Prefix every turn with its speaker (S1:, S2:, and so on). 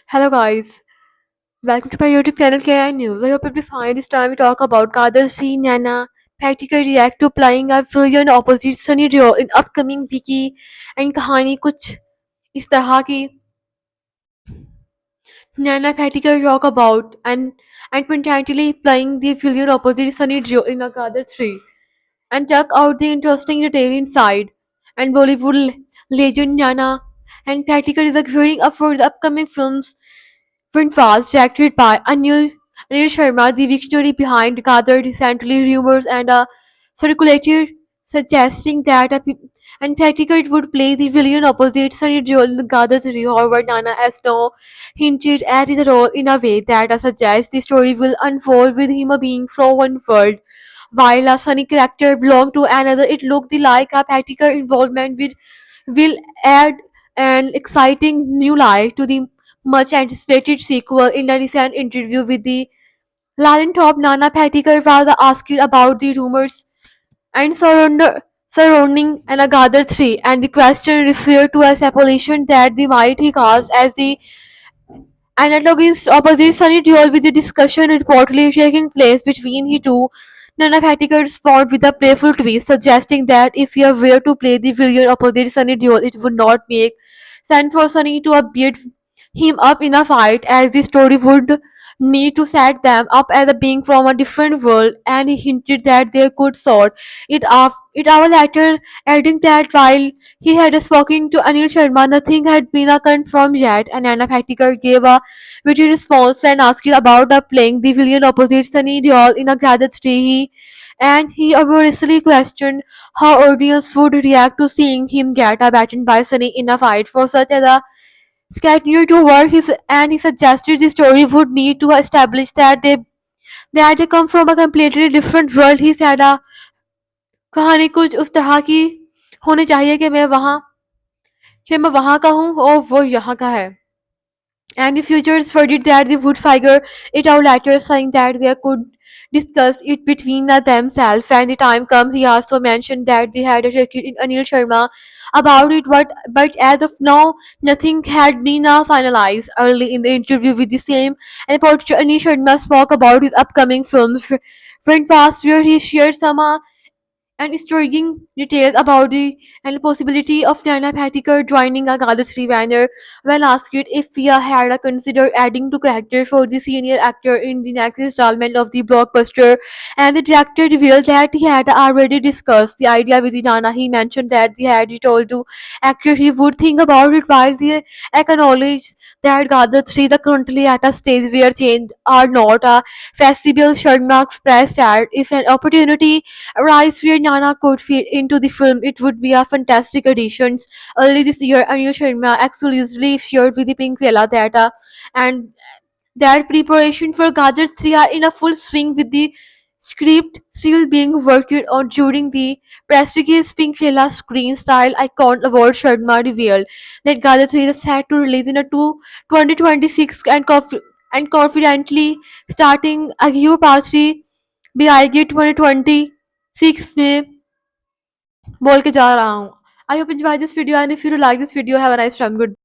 S1: Hello guys, welcome to my YouTube channel KI News. I hope you'll be fine. This time we talk about Kader C, Nana, practical react to playing a villain opposite Sunny Deol in upcoming Vicky and कहानी कुछ इस तरह की Nana practical talk about and potentially playing the villain opposite Sunny Deol in a Kader 3 and check out the interesting detail inside and Bollywood legend Nana and practical is gearing up for the upcoming films Print was directed by Anil Sharma. The visionary behind gathered recently rumors and circulated suggesting that Antarctica would play the villain opposite Sunny Deol in Gadar 3. However, Nana has now hinted at his role in a way that suggests the story will unfold with him being from one world, while a Sunny character belonged to another. It looked like a practical involvement will add an exciting new light to the much anticipated sequel. In a recent interview with the Latin top, Nana Patekar was asked about the rumors and surrounding Anagadar 3, and the question referred to a speculation that the might he cast as the antagonist opposite Sunny Deol, with the discussion reportedly taking place between the two. Nana Patekar responded with a playful twist, suggesting that if he were to play the villain opposite Sunny Deol, it would not make sense for Sunny to beat him up in a fight, as the story would need to set them up as a being from a different world, and he hinted that they could sort it out later, adding that while he had spoken to Anil Sharma, nothing had been confirmed yet, and Anna Patekar gave a witty response when asked about playing the villain opposite Sunny Deol in a gathered tree. He obviously questioned how audience would react to seeing him get battened by Sunny in a fight for such as a Skatner to work and he suggested the story would need to establish that they come from a completely different world. He said कहानी कुछ उस तरह की होनी चाहिए कि मैं वहाँ का हूँ और वो यहाँ का है. And the futures verdict that they would figure it out later, saying that they could discuss it between themselves when the time comes. He also mentioned that they had checked in Anil Sharma about it, but as of now, nothing had been finalized. Early in the interview with the same reporter, Anil Sharma spoke about his upcoming film, Friend Fast, where he shared some and intriguing details about the and possibility of Nana Patekar joining a Galaxy banner. When asked if Fia had considered adding to character for the senior actor in the next installment of the blockbuster, and the director revealed that he had already discussed the idea with Nana. He mentioned that he had told the actor he would think about it, while he acknowledged that Galaxy is currently at a stage where change are not a feasible. Sharma expressed that if an opportunity Rice where Nana could fit into the film, it would be a fantastic addition. Early this year, Anil Sharma exclusively shared with the Pink Villa data and that preparation for Gadar 3 are in a full swing, with the script still being worked on during the prestigious Pink Villa screen style icon award. Sharma revealed that Gadar 3 is set to release in a 2026 and confidently starting a new party BIG 2026 में बोल के जा रहा हूँ. I hope you enjoy this video, and if you like this video, have a nice time. Good.